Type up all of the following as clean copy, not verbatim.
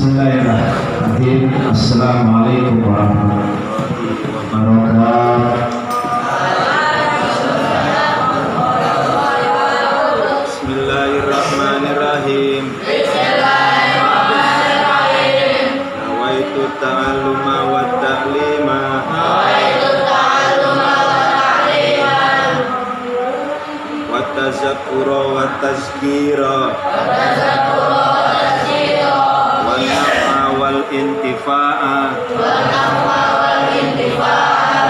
Bismillahirrahmanirrahim. Assalamualaikum warahmatullahi wabarakatuh. Bismillahirrahmanirrahim. Nawaitu ta'alluma wa ta'lima. Wa tazakkura wa tazkira. Wa nafa wal intifa'a.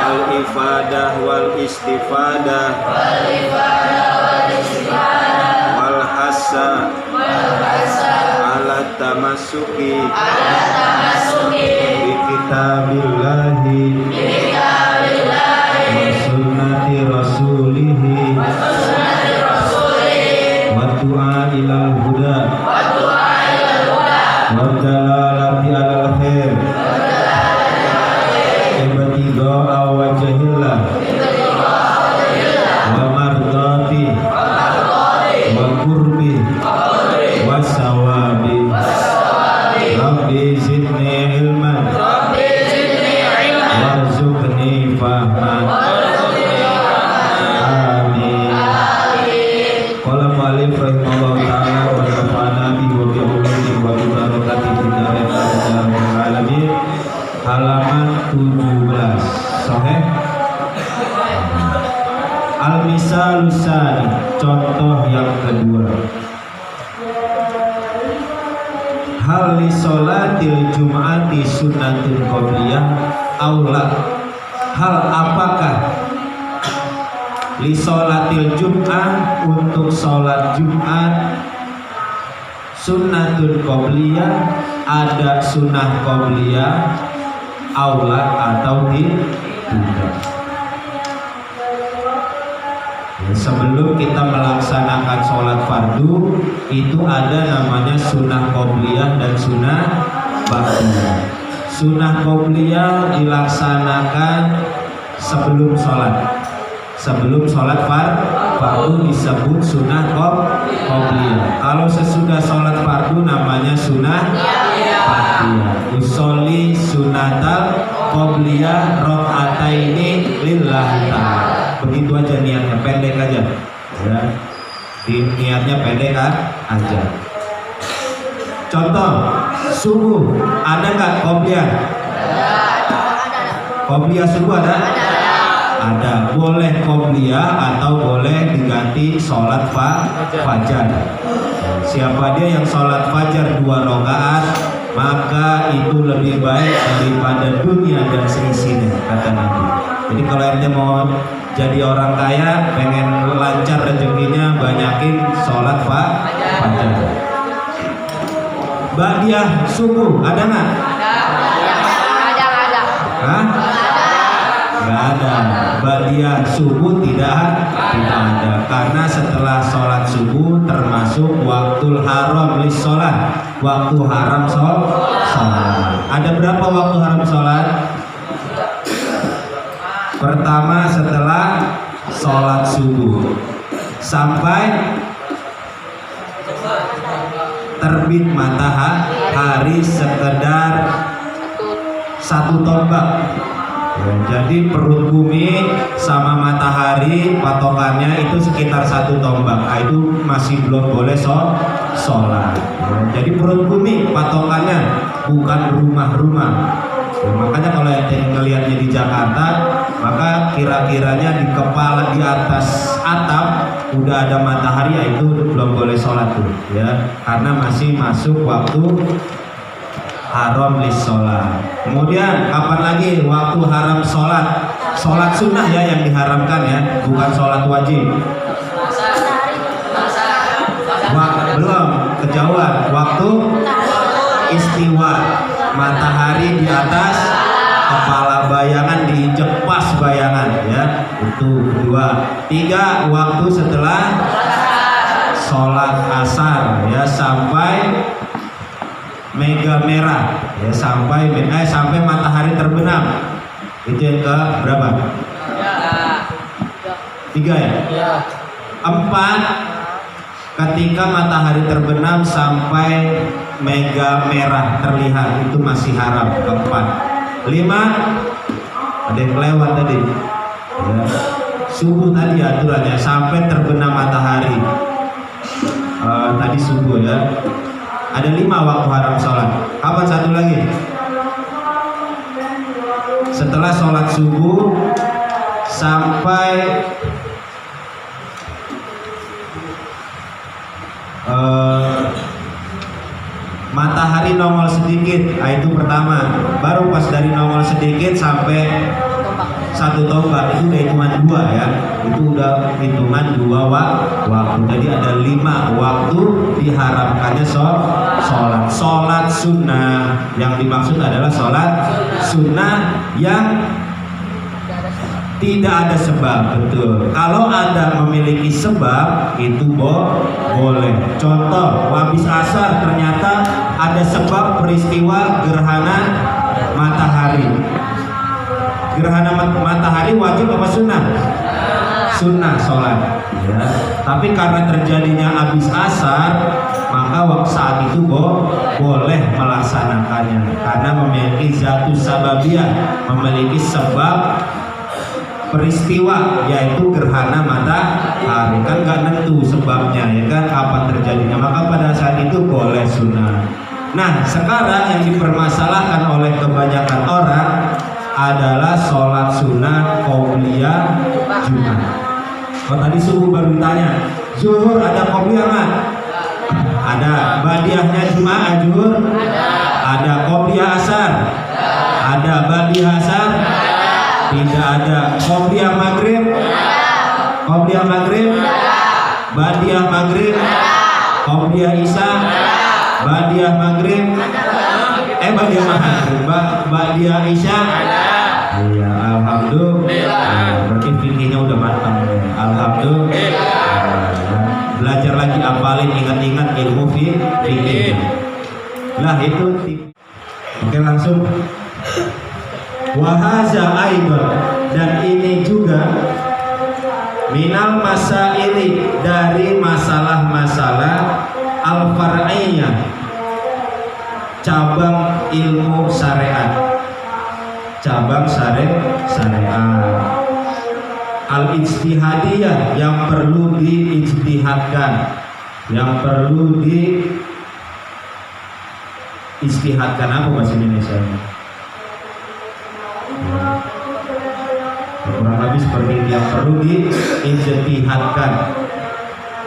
Wal ifadah wal istifadah. Wal hassa ala tamassuki bi kitabillahi wa sunnati rasulihi wa du'a ilal huda wa dalalati alal khair ibtigha'a wajhillah wa mardati wa qurbi wa sawabi. Rabbi zidni ilman warzuqni fahman. Amin. Qala mu'allif rahimahullah ta'ala wa nafa'ana bihi wa bi ulumihi wa bi barakatihi fid dharain alamin. Halaman 17. Sahih. Al-misal tsani, contoh yang kedua. Hal li sholatil jum'ati sunnatun qabliyah aula. Hal apakah li sholatil jum'ah, untuk sholat Jumat, sunnatun qabliyah, ada sunnah qabliyah, aula atau tidak. Sebelum kita melaksanakan sholat fardu, itu ada namanya sunnah qobliyah dan sunnah ba'diyah. Sunnah qobliyah dilaksanakan sebelum sholat. Sebelum sholat fardu disebut sunnah qobliyah. Kalau sesudah sholat fardu namanya sunnah ba'diyah. Usolli sunnatal qobliyah rok'ataini lillahi ta'ala. Begitu aja niatnya, pendek aja ya. Niatnya pendek aja. Contoh subuh, ada nggak qobliyah? Qobliyah subuh ada? Ada. Boleh qobliyah atau boleh diganti sholat fajar. Siapa dia yang sholat fajar 2 rakaat, maka itu lebih baik daripada dunia dan seisinya, kata Nabi. Jadi kalau ente mau jadi orang kaya, pengen lancar rezekinya, banyakin sholat fajar. Ba'diyah subuh ada nggak? Ada. Hah? Nggak ada. Ba'diyah subuh tidak ada, karena setelah sholat subuh termasuk waktul haram lis sholat, waktu haram sholat. Ada berapa waktu haram sholat? Pertama setelah sholat subuh sampai terbit matahari sekedar 1 tombak. Jadi perut bumi sama matahari patokannya itu sekitar 1 tombak. Itu masih belum boleh sholat. Jadi perut bumi patokannya, bukan rumah-rumah. Makanya kalau ente ngelihatnya di Jakarta, maka kira-kiranya di kepala, di atas atap udah ada matahari, ya itu belum boleh sholat tuh ya, karena masih masuk waktu haram lis sholat. Kemudian kapan lagi waktu haram sholat? Sholat sunnah ya yang diharamkan ya, bukan sholat wajib. Belum kejauhan waktu istiwa, matahari di atas kepala bayangan, diinjek pas bayangan ya. Itu kedua. 3 waktu setelah sholat asar ya, sampai mega merah ya, sampai matahari terbenam. Itu yang ke berapa? 3 ya? 4 ketika matahari terbenam sampai mega merah terlihat itu masih haram. Keempat. 5, ada yang lewat tadi ya. Subuh tadi aturannya sampai terbenam matahari. Tadi subuh ya. Ada 5 waktu haram sholat. Kapan satu lagi? Setelah sholat subuh sampai matahari nongol sedikit, itu pertama. Baru pas dari nongol sedikit sampai satu tombak itu udah hitungan 2 ya. Itu udah hitungan 2 waktu. Jadi ada 5 waktu diharamkannya sholat sunnah. Yang dimaksud adalah sholat sunnah yang tidak ada sebab. Betul. Kalau ada memiliki sebab itu boleh. Contoh, habis asar ternyata ada sebab peristiwa gerhana matahari. Gerhana matahari wajib apa sunnah? Sunnah sholat ya. Tapi karena terjadinya habis asar, maka waktu saat itu boleh melaksanakannya karena memiliki zatus sababiyah, memiliki sebab peristiwa, yaitu gerhana matahari. Kan nggak nentu sebabnya ya kan, kapan terjadinya, maka pada saat itu boleh sunnah. Nah sekarang yang dipermasalahkan oleh kebanyakan orang adalah sholat sunnah qobliyah Jumat. Oh tadi subuh baru ditanya, zuhur ada qobliyah nggak? Ada. Badiahnya Jumat zuhur? Ada. Qobliyah asar? Ada. Badiah asar? Tidak ada. Qobliyah maghrib? Qobliyah maghrib? Badiah maghrib? Qobliyah isya? Badiah maghrib? Badiah maghrib? Badiah isya? Iya, alhamdulillah. Berarti fikihnya udah matang. Alhamdulillah. Belajar lagi, apalin, ingat-ingat ilmu fikih. Lah itu. Oke langsung. Wahaza aidan, dan ini juga minal masaili, dari masalah-masalah al-far'iyah, cabang ilmu syariat, cabang syariat al-ijtihadiyah, yang perlu diijtihadkan, yang perlu diistihadkan. Apa bahasa Indonesia? Kurang lebih seperti itu, yang perlu diijtihadkan.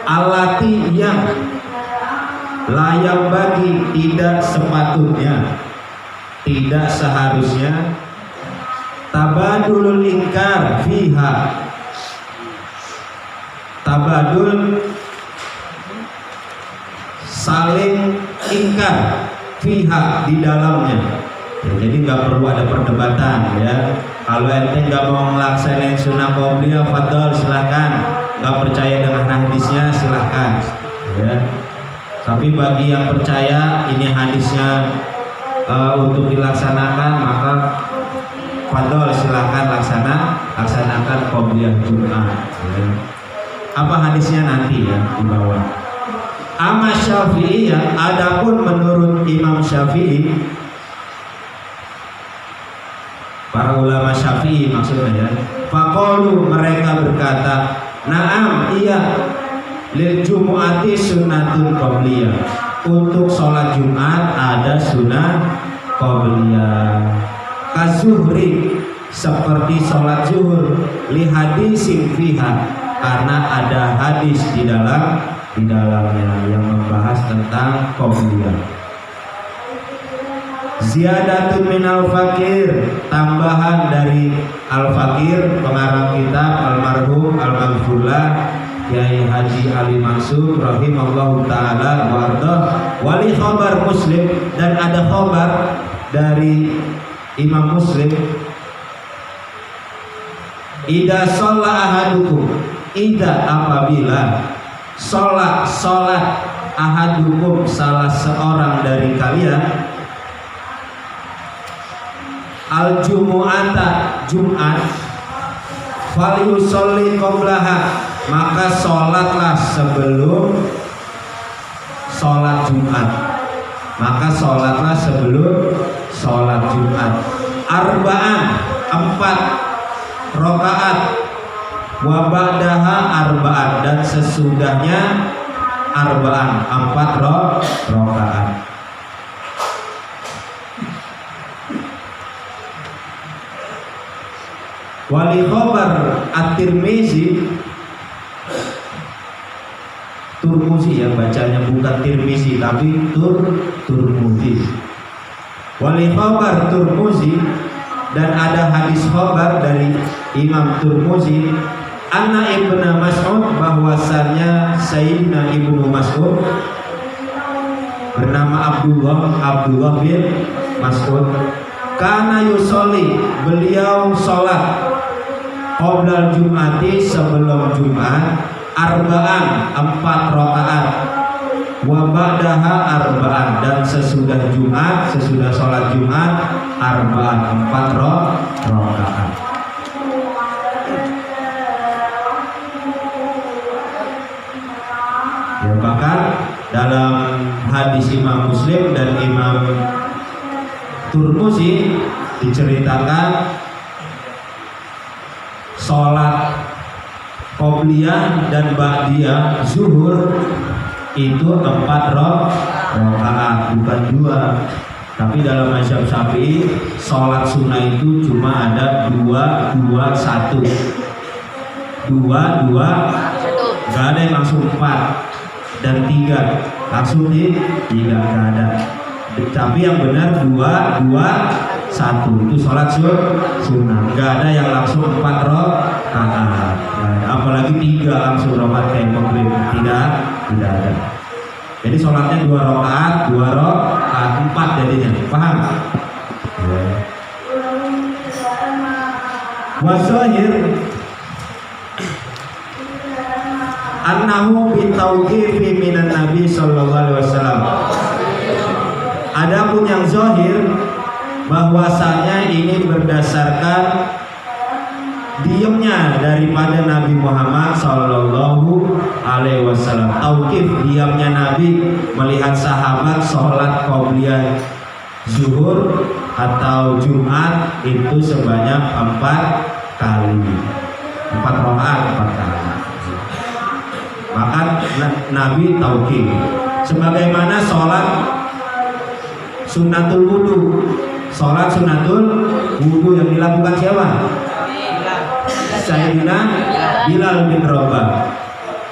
Alati, yang layak bagi, tidak sepatutnya, tidak seharusnya, tabadulul ingkar fiha, tabadul saling ingkar fiha, di dalamnya ya. Jadi nggak perlu ada perdebatan ya. Kalau ente nggak mau ngelaksanain sunnah qobliyah, fadol silahkan. Nggak percaya dengan hadisnya silahkan ya. Tapi bagi yang percaya ini hadisnya untuk dilaksanakan, maka fadol silahkan laksanakan qobliyah Jumat ya. Apa hadisnya nanti ya di bawah. Amma Syafi'i, ya, adapun menurut Imam Syafi'i, para ulama Syafi'i maksudnya ya, faqalu, mereka berkata, na'am, iya, lil jumu'ati sunnatun qobliyah, untuk sholat Jumat ada sunnah qobliyah. Kazuhri, seperti sholat zuhur, li hadisin fiha, karena ada hadis di dalamnya yang membahas tentang qobliyah. Ziyadatun minal fakir, tambahan dari al-fakir, pengarang kitab almarhum al-maghfurlah Kiai Haji Ali Mansur rahimahullahu ta'ala wardah, wali khabar Muslim, dan ada khabar dari Imam Muslim, ida sholat ahadukum, ida apabila sholat ahadukum, salah seorang dari kalian, al-jumu'ata, Jumat, falyusolli qoblaha, maka sholatlah sebelum sholat Jumat. maka sholatlah sebelum sholat Jumat. Arba'an 4 rakaat, wa ba'daha arba'an, dan sesudahnya arba'an 4 rakaat. Wali khobar at-Tirmizi, Turmuzi ya bacanya, bukan Tirmizi tapi Turmuzi. Wali khobar Turmuzi, dan ada hadis khobar dari Imam Turmuzi, anna Ibnu Mas'ud, bahwasannya Sayyidina Ibnu Mas'ud bernama Abdullah bin Mas'ud, kana yusolli, beliau sholat qoblal Jum'ati, sebelum Jumat, arba'an 4 rakaat, wa ba'daha arba'an, dan sesudah Jumat, sesudah sholat Jumat, arba'an 4 rakaat. Ya, bahkan dalam hadis Imam Muslim dan Imam Turmuzi diceritakan sholat qobliyah dan ba'diyah zuhur itu 4 rakaat, bukan 2. Tapi dalam mazhab Syafi'i sholat sunnah itu cuma ada 2-2-1, 2-2, gak ada yang langsung 4 dan 3 langsung di 3, gak ada. Tapi yang benar 2-2-1 itu sholat sunnah, gak ada yang langsung 4 rakaat, apalagi 3 langsung rakaat kayak maghrib, tidak ada. Jadi sholatnya 2 rakaat, 4 jadinya, paham? Wazahir annahu bitauqifi minan Nabi sallallahu alaihi wasallam. Adapun yang zahir bahwasanya ini berdasarkan diamnya daripada Nabi Muhammad sallallahu alaihi wasallam. Tauqif, diamnya Nabi melihat sahabat sholat qobliyah zuhur atau Jumat itu sebanyak 4 kali, 4 rakaat 4 kali. Maka Nabi tauqif, sebagaimana sholat sunnatul wudu. Sholat sunnatul wudu yang dilakukan siapa? Sayyidina Bilal bin Rabah.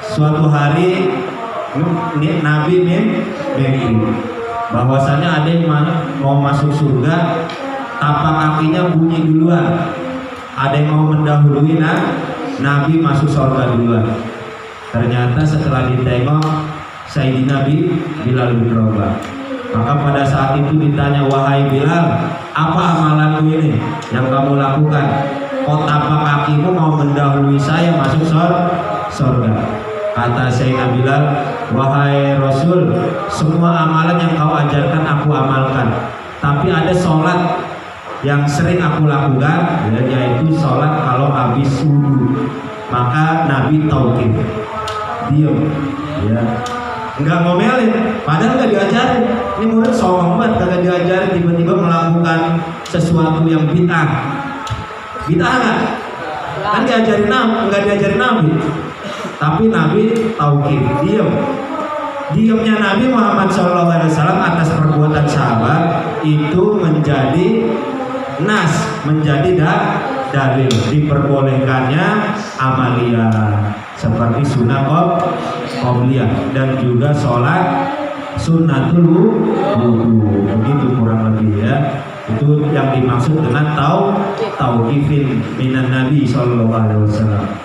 Suatu hari Nabi mimpi bahwasanya ada yang mau masuk surga, tapak kakinya bunyi duluan. Ada yang mau mendahului Nabi masuk surga duluan. Ternyata setelah ditengok Sayyidina Bilal bin Rabah, maka pada saat itu ditanya, wahai Bilal, apa amalanmu ini yang kamu lakukan? Kok tapak kakimu mau mendahului saya masuk surga? Kata Sayyidina Bilal, wahai Rasul, semua amalan yang kau ajarkan aku amalkan, tapi ada sholat yang sering aku lakukan, yaitu sholat kalau habis wudu. Maka Nabi tauqif, diam, ya, nggak ngomelin, padahal nggak diajarin. Ini murid sombong banget, kagak diajarin, tiba-tiba melakukan sesuatu yang bid'ah. Bid'ah nggak? Kan diajarin nggak diajarin Nabi. Tapi Nabi tauqif, diam. Diamnya Nabi Muhammad SAW atas perbuatan sahabat itu menjadi nas, menjadi dalil diperbolehkannya amaliyah seperti sunnah qobliyah dan juga sholat sunnatul wudu. Begitu kurang lebih ya. Itu yang dimaksud dengan tauqifin minan Nabi sallallahu alaihi wasallam.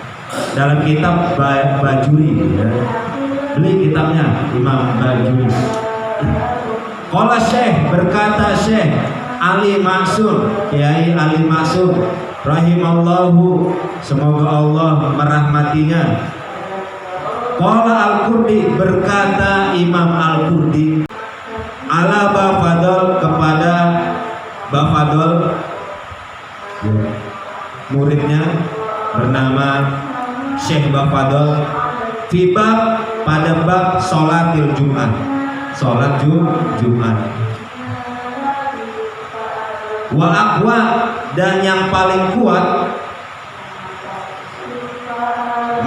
Dalam kitab Bajuri ya. Beli kitabnya Imam Bajuri. Qala Syekh, berkata Syekh Ali Maksum, Kiai Ali Maksum rahimallahu, semoga Allah merahmatinya. Qala Al-Qurdi, berkata Imam Al-Qurdi, ala Bafadol, kepada Bafadol ya, muridnya bernama Syekh Bafadol, fibab, pada bab sholatil Jumat. sholat Jumat. Wa aqwa, dan yang paling kuat,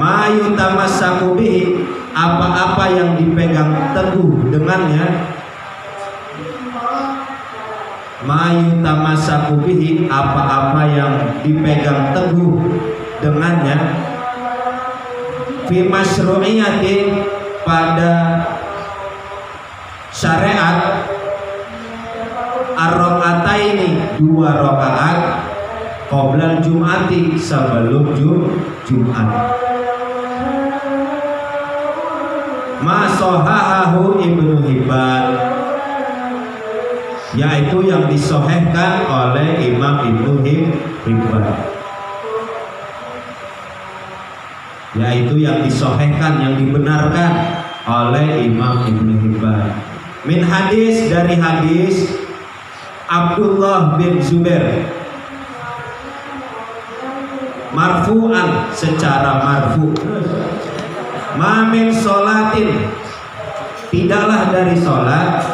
ma yutamassaku bihi, apa-apa yang dipegang teguh dengannya, ma yutamassaku bihi, apa-apa yang dipegang teguh dengannya, fi masyru'iyati, pada syariat, ar-rakaataini, 2 rakaat, qoblal jum'ati, sebelum Jumat. Ma sahahahu Ibnu Hibban, yaitu yang disahihkan oleh Imam Ibnu Hibban, yaitu yang disahihkan, yang dibenarkan oleh Imam Ibnu Hibban. Min hadis, dari hadis Abdullah bin Zubair, marfu'an, secara marfu', ma min sholatin, tidaklah dari sholat,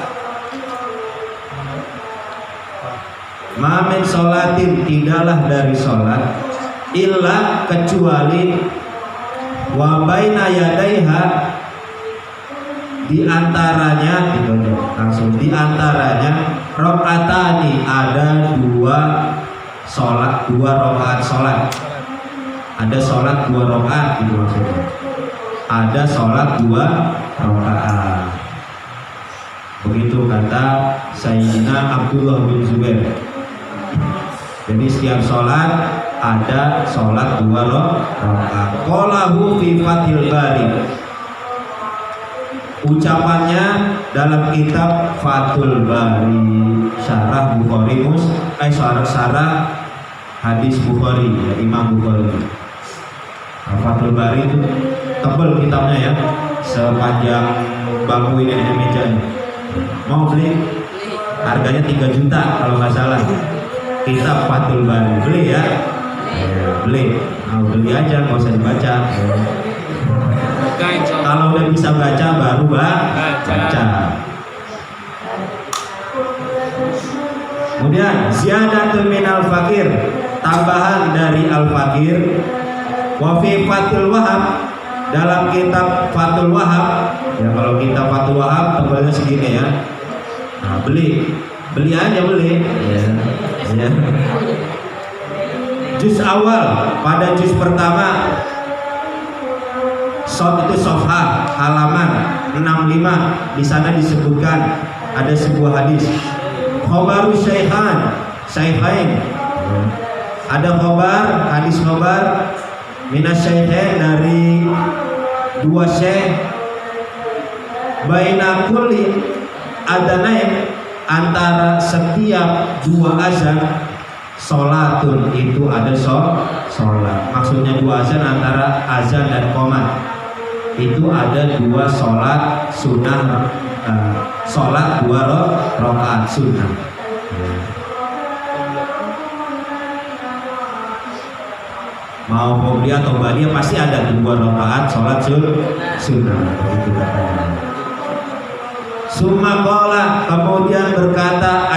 ma min sholatin, tidaklah dari sholat, illa, kecuali, wa baina yadaiha, di antaranya, langsung di antaranya, rakaatani, ada 2 sholat, 2 rakaat sholat, ada sholat 2 rakaat gitu maksudnya, ada sholat 2 rakaat. Begitu kata Sayyidina Abdullah bin Zubair. Jadi setiap sholat ada sholat 2 rakaat. Qalahu fi Fathil Bari, ucapannya dalam kitab Fathul Bari, syarah Bukhari syarah hadis Bukhari, ya, Imam Bukhari. Fathul Bari itu tebal kitabnya ya, sepanjang bangku ini meja ini. Mau beli? Harganya 3 juta kalau nggak salah. Kitab Fathul Bari, beli ya? Beli. Nah, beli aja, nggak usah dibaca. Kalau udah bisa baca baru baca. Kemudian ziyadatun minal fakir, tambahan dari al-fakir. Wa fi Fathul Wahab, dalam kitab Fathul Wahab, ya kalau kitab Fathul Wahab tebalnya segini ya. Nah, beli aja beli. Ya. Juz awal, pada juz pertama, Sot itu sofha, halaman 65, di sana disebutkan ada sebuah hadis. Khobaru syaihain, ada khobar, hadis khobar minas syaihain, dari 2 syekh, baina kulli adanain, antara setiap 2 azan, sholatun, itu ada sholat. Maksudnya 2 azan, antara azan dan qomat itu ada 2 sholat sunnah, sholat 2 rakaat sunnah. Mau qobliyah atau ba'diyah pasti ada 2 rakaat sholat sunnah. Begitu katanya. Summa qala, kemudian berkata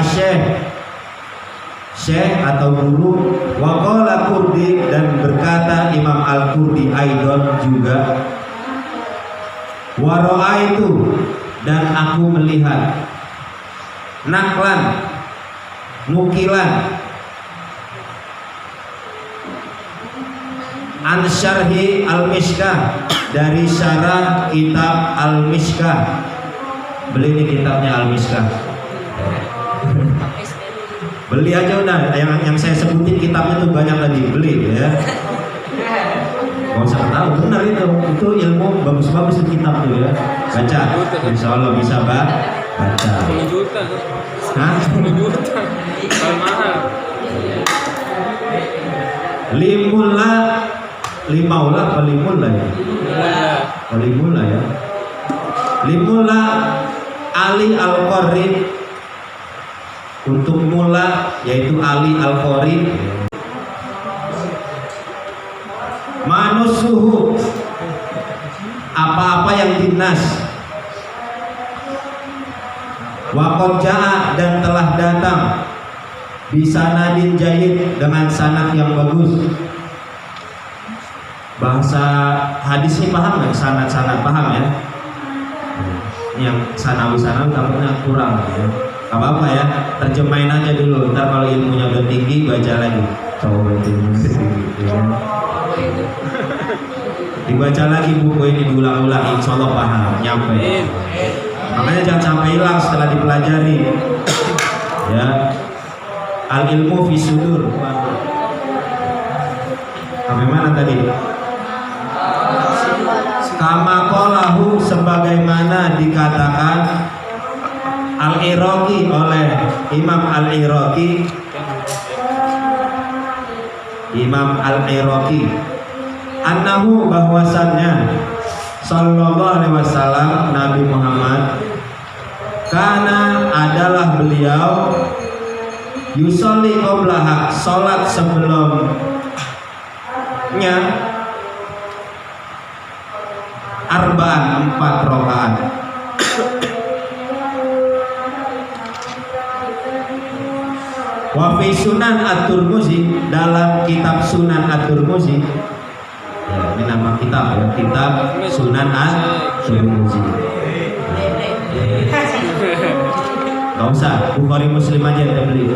Syekh atau guru, wa qala Qurdi, dan berkata Imam Al-Qurdi aidon juga, wa ra'aitu, dan aku melihat, naklan, nukilan, an syarhi al-Mishkah, dari syarah kitab al-Mishkah. Beli ini kitabnya al-Mishkah. Beli aja udah, yang saya sebutin kitabnya tuh banyak tadi, beli ya. Gak usah tahu, benar itu ilmu bagus-bagus itu kitab tuh ya. Baca, insya Allah bisa baca. 10 juta. Hah? 10 juta. Kalau mahal. Limaula apa limula ya? Limula ya. Limula Ali Al-Qarib, untuk mula yaitu Ali Al-Qarib. Manusuhu, apa-apa yang dinas, Wa qad jaa dan telah datang bisanadin jayyid dengan sanad yang bagus. Bahasa hadis ini paham nggak? Sanad paham ya? Yang sanawi tampaknya kurang ya. Gak apa-apa ya, terjemahin aja dulu. Ntar kalau ilmunya udah tinggi baca lagi. Coba ilmunya tinggi ya. Dibaca lagi buku ini, diulang-ulang, insya Allah paham, nyampe. Makanya jangan sampai hilang setelah dipelajari ya. Al ilmu fi sudur. Sampai mana tadi? Kama qalahu, sebagaimana dikatakan Al-Iraqi oleh Imam Al-Iraqi. Imam Al-Iraqi annahu, bahwasannya sallallahu alaihi wasallam, Nabi Muhammad, karena adalah beliau yusolli qoblaha, salat sebelumnya arba'an, 4 rakaat. Wa fi Sunan At-Tirmidzi, dalam kitab Sunan At-Tirmidzi ya, ini nama kitab ya, kitab Sunan At-Tirmidzi. Gak usah, Bukhari Muslim aja yang beli,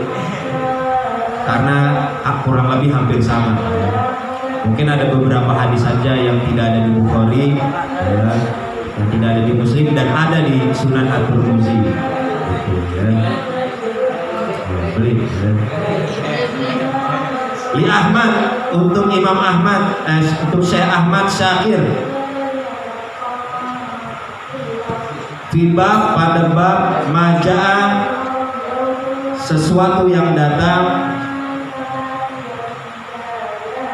karena kurang lebih hampir sama ya. Mungkin ada beberapa hadis saja yang tidak ada di Bukhari ya, yang tidak ada di Muslim dan ada di Sunan At-Tirmidzi gitu, ya. Beli ya. Li Ahmad, untuk Imam Ahmad, untuk Syekh Ahmad Syakir, Fibab, pada bab majaa, sesuatu yang datang,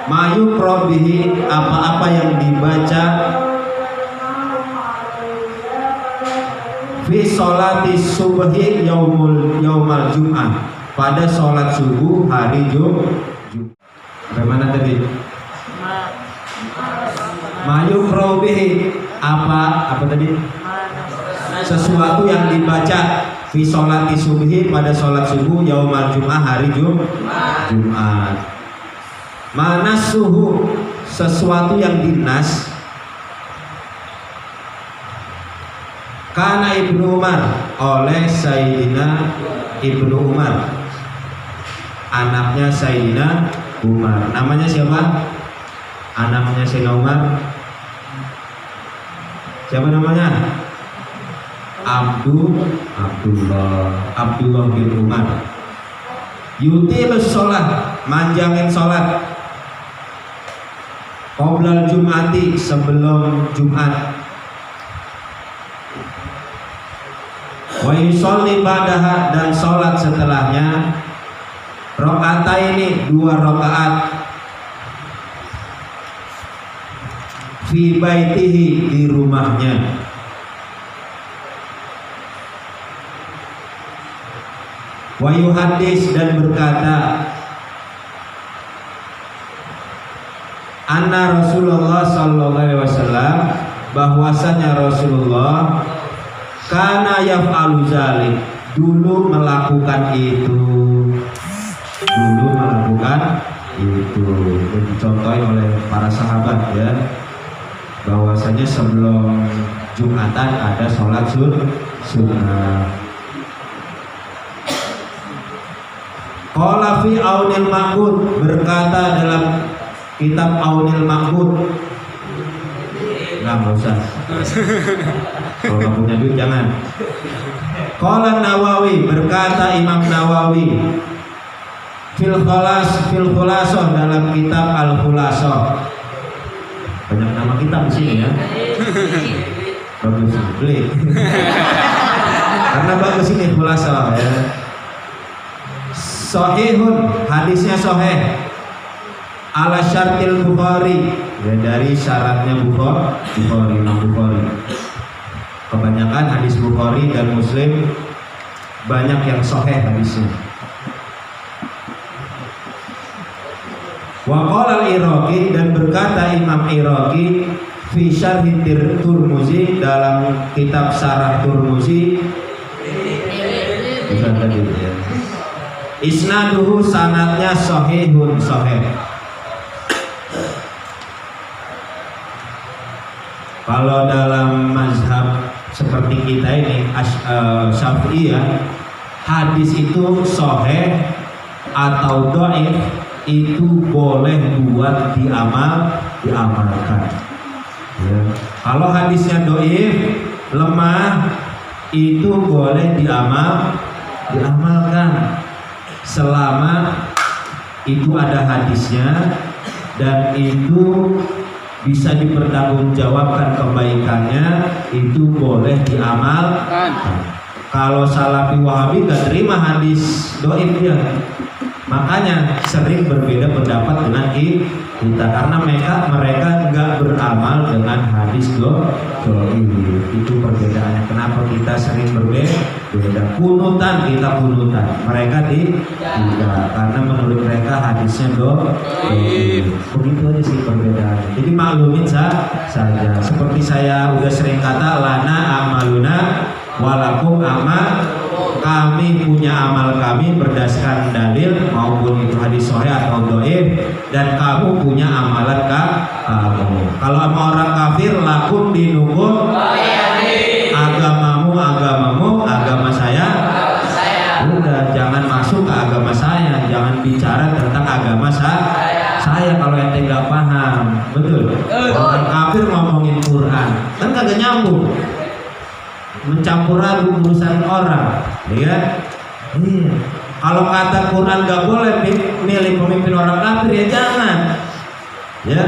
mayukro bihi, apa-apa yang dibaca, fi sholati subhi yaumal jum'ah, pada sholat subuh hari Jumat. Bagaimana tadi? Mayukro bihi, apa tadi? Sesuatu yang dibaca fi sholati subhi, pada sholat subuh yaumal jum'ah, hari Jumat. Mana suhu, sesuatu yang dinas, karena Ibnu Umar, oleh Sayyidina Ibnu Umar, anaknya Sayyidina Umar. Namanya siapa? Anaknya Sayyidina Umar, siapa namanya? Abdullah bin Umar. Yutilus sholat, manjangin sholat, qoblal jum'ati, sebelum Jumat. Wa yusolli ba'daha, dan sholat setelahnya, rakaataini, 2 rakaat, fi baitihi, di rumahnya. Wa yuhaddis, dan berkata, anna Rasulullah sallallahu alaihi wasallam, bahwasanya Rasulullah kana yaf'alu zalik, dulu melakukan itu. Dicontohi oleh para sahabat ya, bahwasanya sebelum Jumatan ada sholat sunnah. Qala fi Aunil Ma'bud, berkata dalam kitab Aunil Ma'bud. Nggak usah. Kalau nggak punya duit jangan. Qala Nawawi, berkata Imam Nawawi, fil Khulasoh, dalam kitab Al Khulasoh. Banyak nama kitab di sini ya. Bagus, beli. Karena bagus ini Khulasoh ya. Sahihun, hadisnya sahih, ala syartil Bukhari, ya, dari syaratnya Bukhari, Imam Bukhari. Kebanyakan hadis Bukhari dan Muslim banyak yang sahih hadisnya. Wa qala al-Iraqi, dan berkata Imam Iraqi fi syarhi Tirmidzi, dalam kitab Syarah Tirmidzi, Bukan tadi ya. Isnaduhu sanadnya sahihun sahih. Kalau dalam mazhab seperti kita ini Syafi'iyah, hadis itu sahih atau dhaif itu boleh buat diamalkan. Ya. Kalau hadisnya dhaif, lemah, itu boleh diamalkan selama itu ada hadisnya dan itu bisa dipertanggungjawabkan kebaikannya, itu boleh diamalkan. Kalau Salafi Wahabi gak terima hadis dhaif dia, makanya sering berbeda pendapat dengan kita karena mereka nggak beramal dengan hadis dhaif. Itu perbedaannya. Kenapa kita sering berbeda? Kunutan, kita kunutan, mereka tidak, karena menurut mereka hadisnya dhaif. Begitu aja sih perbedaannya. Jadi maklumin saja. Seperti saya udah sering kata, lana amaluna walakum amal, kami punya amal kami berdasarkan dalil maupun itu hadis sahih atau dhaif, dan kamu punya amalan kamu. Kalau sama orang kafir, lakum dinukum, agamamu agama saya. Udah, jangan masuk ke agama saya, jangan bicara tentang agama saya kalau ente nggak paham. Betul. Orang kafir ngomongin Quran kan kagak nyambung, mencampur aduk urusan orang, ya. Iya. Kalau kata Quran gak boleh milih pemimpin orang kafir, ya jangan, ya.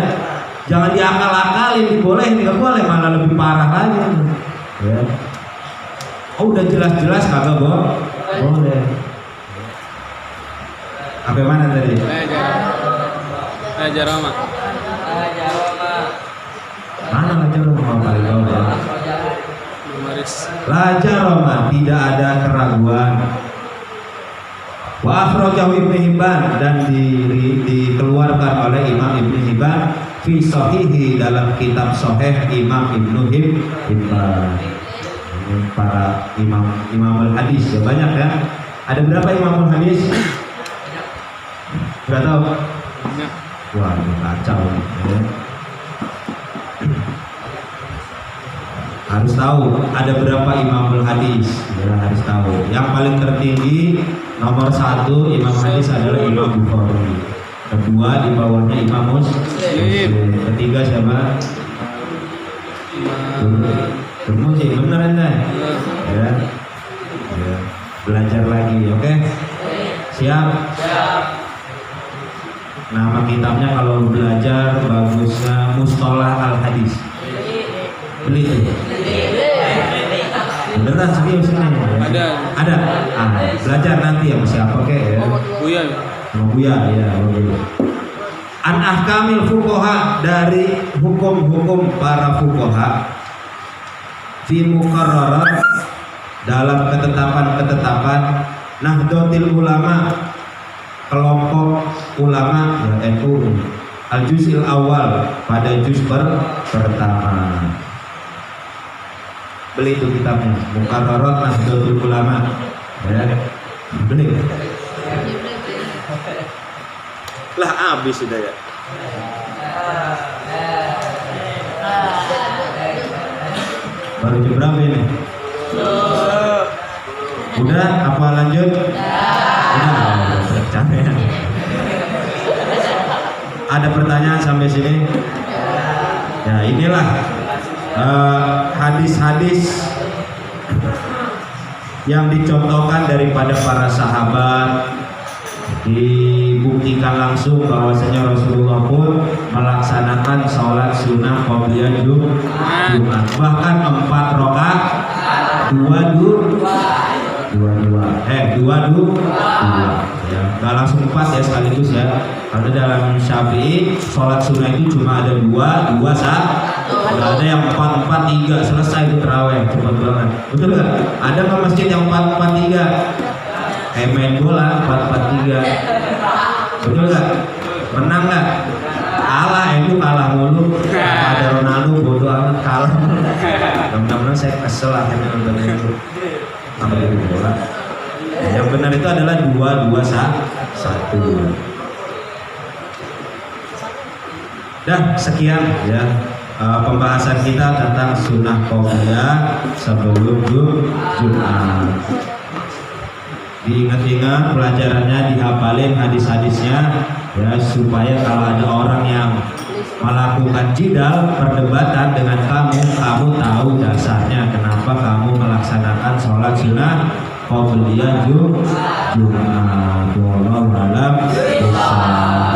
Jangan diakal-akalin, dibolehin gak boleh, malah lebih parah lagi, ya. Oh, udah jelas-jelas kagak boleh. Apa mana tadi? Ajar Roma. Mana ajar Roma paling bawah ya? Lajar Roma, tidak ada keraguan. Wa akhrajahu Ibnu Hibban, dan dikeluarkan oleh Imam Ibnu Hibban fi sahihi, dalam kitab sahih Imam Ibnu Hibban. Ini para imam hadis ya, banyak ya. Ada berapa imam hadis? Enggak tahu. Wah, kacau ya. Harus tahu ada berapa imamul hadis, ya, harus tahu. Yang paling tertinggi nomor 1 imam hadis adalah Imam Bukhari. Kedua di bawahnya Imam Muslim. Ketiga siapa? Muslim, bener ente? Ya. Belajar lagi, oke? Siap? Nama kitabnya kalau belajar bagusnya Mustalah al Hadis. Beli itu. Beneran serius ini? Ada. Belajar nanti ya, siapa kek ya? Buya. Buya ya. An ahkamil fuqaha, dari hukum-hukum para fuqaha fi muqarrarat, dalam ketetapan-ketetapan Nahdlatul Ulama, kelompok ulama ya, NU, al-juz'il awal, pada juz pertama. Beli itu kitabnya, Muqarrarat Nahdlatul Ulama ya. Beli lah, habis sudah ya. Baru jam berapa ini? Udah, apa lanjut? Udah, capek. Ada pertanyaan sampai sini? Ya, inilah hadis-hadis yang dicontohkan daripada para sahabat, dibuktikan langsung bahwasanya Rasulullah pun melaksanakan sholat sunnah qobliyah Jumat, bahkan 4 rakaat, dua ya, nggak langsung 4 ya sekaligus ya, karena dalam Syafi'i sholat sunnah itu cuma ada 2 nggak ada yang 4-4-3 selesai itu terawih, cepat banget, betul nggak? Ada nggak masjid yang 4-4-3? Kayak main bola 4-4-3, betul nggak? Menang nggak? Kalah, itu kalah mulu. Ada Ronaldo bodoh amat, kalah. Mudah-mudahan saya kesel akhirnya nonton itu. Sampai jadi bola. Yang benar itu adalah 221. Dan sekian ya pembahasan kita tentang sunnah qabliyah sebelum Jumat. Diingat-ingat pelajarannya, dihafalin hadis-hadisnya ya, supaya kalau ada orang yang melakukan jidal perdebatan dengan kamu tahu dasarnya kenapa kamu melaksanakan sholat sunnah qabliyah Jumat. Wallahu a'lam bishawab.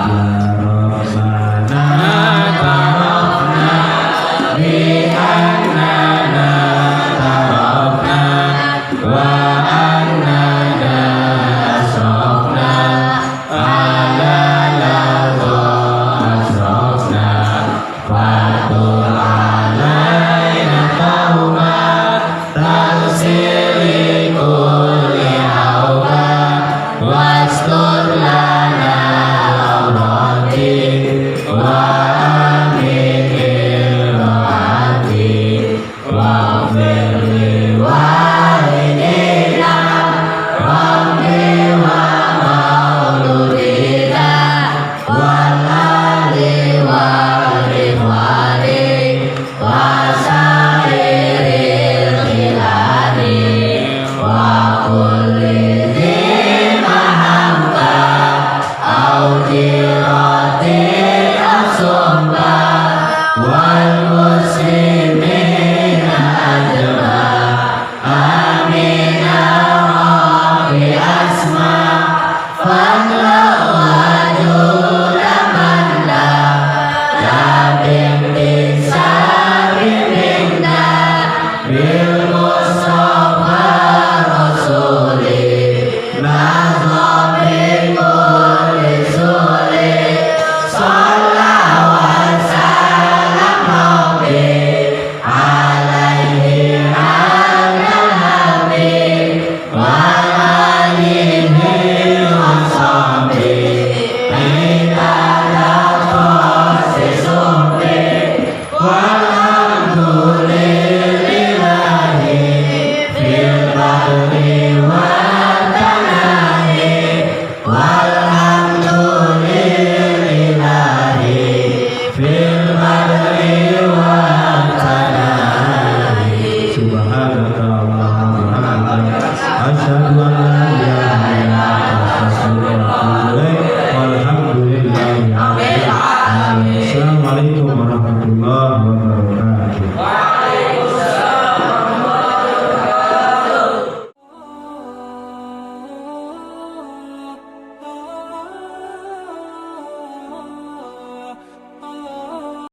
Assalamualaikum warahmatullahi wabarakatuh.